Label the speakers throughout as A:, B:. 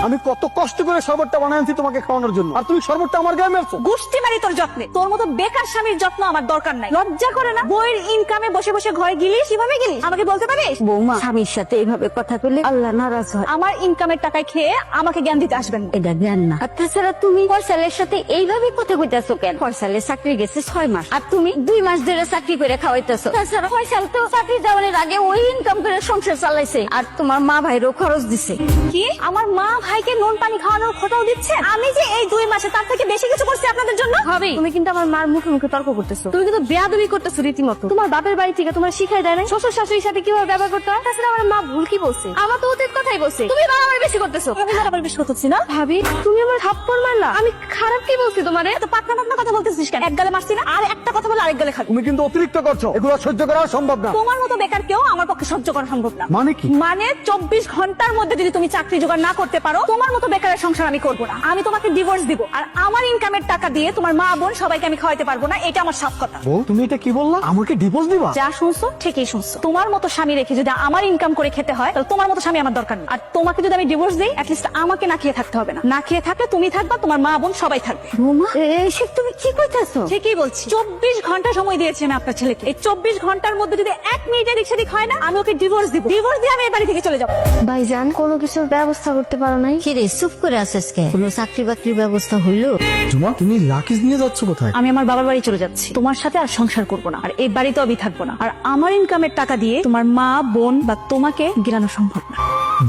A: আমি কত কষ্ট করে শরবতটা বানাই আনছি তোমাকে খাওয়ানোর জন্য, আর তুমি শরবতটা আমার গায়ে মেরছো।
B: গুষ্টি মারি তোর যত্নে। তোর মতো বেকার স্বামীর যত্ন আমার দরকার নাই। লজ্জা করে না? বইয়ের ইনকামে বসে বসে ঘরে গিলিস, কিভাবে গিলিস আমাকে বলতে পারিস?
C: বৌমা, স্বামীর সাথে এইভাবে কথা বলে আল্লাহ নারাজ হয়।
B: আমার ইনকামের টাকায় খেয়ে আমাকে জ্ঞান দিতে আসবেন না।
C: এটা জ্ঞান না। আর তাছাড়া তুমি ফয়সালের সাথে এইভাবে কথা কইতাছো কেন? ফয়সালের চাকরি গেছে 6 মাস, আর তুমি 2 মাস ধরে চাকরি করে খাওয়াইতেছো। তাছাড়া ফয়সাল তো চাকরি যাওয়ার আগে ওই ইনকাম করে সংসার চালাইছে, আর তোমার মা ভাইরও খরচ দিছে।
B: কি আমার মা ভাইকে নুন পানি খাওয়ানোর খোটাও দিচ্ছে? আমি যে এই 2 মাসে তার থেকে বেশি কিছু করছি আপনাদের জন্য।
C: ভাবি, তুমি কিন্তু আমার মার মুখে মুখে তর্ক করতেছো। তুমি কিন্তু বেয়াদবি করতেছো রীতিমতো। তোমার বাপের বাড়ি থেকে তোমার শিখাই দেয় না শ্বশুর শাশুড়ির সাথে কিভাবে ব্যবহার করতে হয়? তাছাড়া আমার মা ভুল কি বলছে? আমার তো অতীত কথাই বলছে। তুমি বাড়াবাড়ি বেশি করতেছো।
B: আমি আবার বেশি করতেছি না?
C: ভাবি, তুমি আমার থাপ্পড় মারলা। আমি খারাপ কি বলছি তোমারে?
B: এত পাতলা পাতলা কথা বলতেছিস কেন? এক গালে মারছি না, আর একটা কথা বলে আরেক গালে খাবি।
A: তুমি কিন্তু অতিরিক্ত করছো, এগুলো সহ্য করা সম্ভব না।
B: তোমার মতো বেকার কেউ আমার পক্ষে সহ্য করা সম্ভব না।
A: মানে কি?
B: মানে 24 ঘন্টার মধ্যে যদি তুমি চাকরি জোগাড় না করতে পারো, তোমার মতো বেকারের সংসার আমি করবো না। আমি তোমাকে ডিভোর্স দিব, আর আমার ইনকামের টাকা দিয়ে তোমার মা বোন সবাইকে আমি খাওয়াইতে পারবো না। এটা আমার সাফ কথা।
A: বউ, তুমি এটা কি বললা? আমাকে ডিভোর্স দিবা?
B: যা শুনছো ঠিকই শুনছো। তোমার মতো স্বামী রেখে যদি আমার ইনকাম করে খেতে হয়, তাহলে তোমার মতো স্বামী আমার দরকার নেই। আর তোমাকে যদি আমি ডিভোর্স দিই, অ্যাটলিস্ট আমাকে না খেয়ে থাকতে হবে না। না খেয়ে থাকলে তুমি থাকবা, তোমার মা বোন সবাই থাকবে।
C: বৌমা, এইসব তুমি কি কইতাছো?
B: ঠিকই বলছি। 24 ঘন্টা সময় দিয়েছি আমি আপনার ছেলেকে। এই 24 ঘন্টার মধ্যে যদি 1 মিনিটের দিক সেদিক হয় না, আমি ওকে ডিভোর্স দিব। ডিভোর্স দিয়ে আমি এই বাড়ি থেকে চলে যাবো।
C: ভাইজান, কোনো কিছুর ব্যবস্থা করতে পারো নাই? কি রে, চুপ করে আছিস কে? কোনো চাকরি বাকরির ব্যবস্থা হইলো?
A: জুমা, তুমি লাকিজ নিয়ে যাচ্ছ কোথায়?
B: আমি আমার বাবার বাড়ি চলে যাচ্ছি। তোমার সাথে আর সংসার করবো না, আর এই বাড়িতে আমি থাকবো না। আর আমার ইনকামের টাকা দিয়ে তোমার মা বোন বা তোমাকে গিলানো সম্ভব না।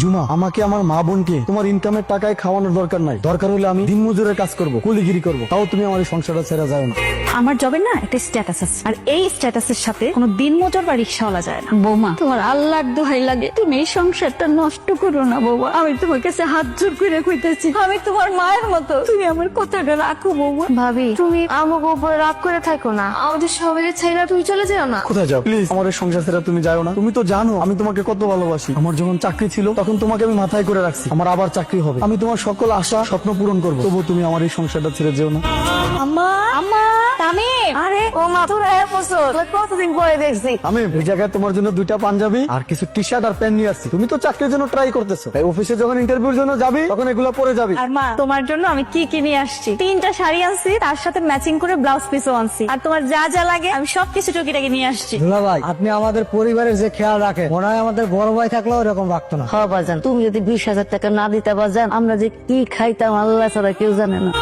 A: জুমা, আমাকে আমার মা বোনকে তোমার ইনকামের টাকায় খাওয়ানোর দরকার নাই। দরকার হলে আমি দিনমজুরের কাজ করব, কুলিগিরি করব, তাও তুমি আমার এই সংসারটা ছেড়ে যাও না।
B: আমার জবের না একটা স্ট্যাটাস আছে, আর এই স্ট্যাটাসের সাথে কোনো দিনমজুর বা রিক্সাওয়ালা যায় না।
C: বৌমা, তোমার আল্লাহর দোহাই লাগে, তুমি এই সংসারটা নষ্ট করো না বৌমা। আমি তোমার কাছে হাত জোর করে কইতেছি, আমি তোমার মায়ের মতো, তুমি আমার কথাটা রাখো বৌমা। ভাবি, তুমি আমাকে উপরে রাগ করে থাকো না। আমাদের সবাই ছেড়ে তুমি চলে যাও না।
A: কোথায় যাও? প্লিজ, আমার এই সংসার ছেড়ে তুমি যাও না। তুমি তো জানো আমি তোমাকে কত ভালোবাসি। আমার যখন চাকরি ছিল তখন তোমাকে আমি মাথায় করে রাখছি, আমার আবার চাকরি হবে, আমি তোমার সকল আশা স্বপ্ন পূরণ করবো। তবু তুমি আমার এই সংসারটা ছেড়ে যেও না।
B: আম্মা, আম্মা, তামিম।
C: আরে ও মা, তোরা কতদিন পরে দেখছি।
A: আমি এই জায়গায় তোমার জন্য 2টা পাঞ্জাবি আর কিছু টি শার্ট আর প্যান্ট নিয়ে আসছি। তুমি তো চাকরির জন্য ট্রাই করতেছো, তাই অফিসে যখন ইন্টারভিউর জন্য যাবি তখন এগুলো পরে যাবি।
B: আর মা, তোমার জন্য আমি কি কি নিয়ে আসছি? 3টা শাড়ি আনছি, তার সাথে ম্যাচিং করে ব্লাউজ পিসও আনছি। আর তোমার যা যা লাগে আমি সবকিছু টুকিটাকি নিয়ে আসছি।
D: দুলা ভাই, আপনি আমাদের পরিবারের যে খেয়াল রাখেন, মনে হয় আমাদের বড় ভাই থাকলেও এরকম রাখতো না।
C: হ্যাঁ বাজান, তুমি যদি 20,000 টাকা না দিতে বাজান, আমরা যে কি খাইতাম আল্লাহ ছাড়া কেউ জানে না।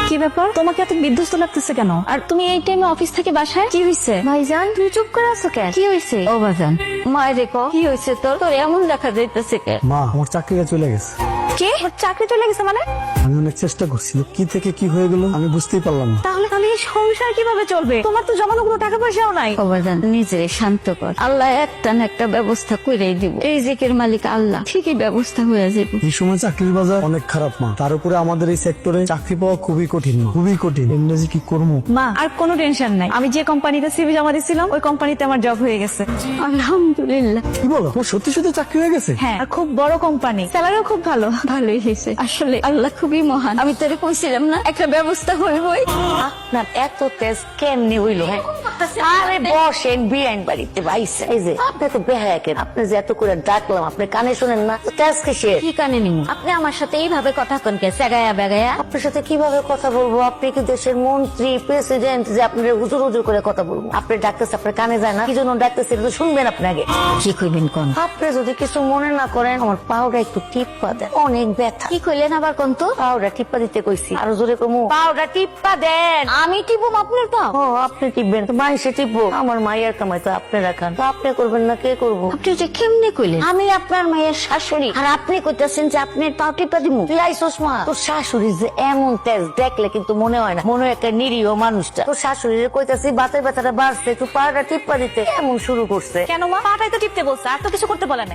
B: কি ব্যাপার, তোমাকে এত বিধ্বস্ত লাগতেছে কেন? আর তুমি এই টাইমে অফিস থেকে বাসায়? কি হয়েছে?
C: ভাইজান, তুমি চুপ করে আছো কেন? কি হয়েছে? ও বাজান, মায়ের রেখো, কি হয়েছে তোর? তোর এমন দেখা যাইতেছে কেন?
A: মা, আমার চাকরিটা চলে গেছে।
B: কে? ওর চাকরি চলে গেছে মানে?
A: আমি অনেক চেষ্টা করছি, কি থেকে কি হয়ে গেল আমি বুঝতেই পারলাম না।
B: তাহলে তাহলে এই সংসার কিভাবে চলবে? তোমার তো জমানো কোনো টাকা পয়সাও নাই।
C: ও বাজান, নিজেরে শান্ত কর। আল্লাহ একটা না একটা ব্যবস্থা করেই দিব। এই জিকের মালিক আল্লাহ, ঠিকই ব্যবস্থা হয়ে যাবে।
A: এই সময় চাকরির বাজার অনেক খারাপ মা, তার উপরে আমাদের এই সেক্টরে চাকরি পাওয়া খুবই কঠিন মা, খুবই কঠিন। ইংরেজি কি করবো?
B: মা, আর কোনো টেনশন নাই। আমি যে কোম্পানিতে সিভি জমা দিয়েছিলাম ওই কোম্পানিতে আমার জব হয়ে গেছে।
C: আলহামদুলিল্লাহ।
A: কি বলো, তোমার সত্যি সত্যি চাকরি হয়ে গেছে?
B: হ্যাঁ, আর খুব বড় কোম্পানি, স্যালারিও খুব ভালো।
C: ভালোই হয়েছে, আসলে আল্লাহ খুবই মহান। আমি তোরে কইছিলাম না একটা ব্যবস্থা হইবই। আপনার এত তেজ কেমনি হইলো? আরে বসেন, বিআইন বাড়িতে ভাইছে। এই যে আপনি তো বেহায়া কেন? আপনি যে এত করে ডাকলাম, আপনি কানে শোনেন না? তেজ কিসের? কি কানে নিব? আপনি আমার সাথে এইভাবে কথা কন কে? সেগায়া বেগায়া আপনার সাথে কিভাবে কথা বলবো? আপনি কি দেশের মন্ত্রী, প্রেসিডেন্ট যে আপনার হুজুর হুজুর করে কথা বলবো? আপনি ডাকতেছে, আপনার কানে যায় না? কি জন্য ডাকতেছে এটা তো শুনবেন আপনি আগে। কি কইবেন কোন? আপনি যদি কিছু মনে না করেন, আমার পাউডার একটু টিপ্পা দেন, অনেক ব্যথা। কি কইলেন আবার কোন? তো পাউডার টিপ্পা দিতে কইছি, আরো জোরে কমু। পাউডার টিপ্পা দেন। আমি টিপব আপনার পা? ও, আপনি টিপবেন তো মাইসে টিপবো? আমার মায়ের কামাই তো আপনি রাখান, তো আপনি করবেন না কে করবো? আপনি যে কেমনে কইলেন আমি আপনার মায়ের শাশুড়ি, আর আপনি কইতেছেন যে আপনি পা টিপ্পা দিমু? তুই আইসোস মা, তোর শাশুড়ি যে এমন তেজ দেখলে কিন্তু মনে হয় না, মনে হয় একটা নিরীহ মানুষটা। তোর শাশুড়ির কইতাছি বাতের ব্যথাটা বাড়ছে, তুই পাউডার টিপ্পা দিতে এমন শুরু করছে
B: কেন মা? পাটাই তো টিপতে বলছে, আর তো কিছু করতে বলে না।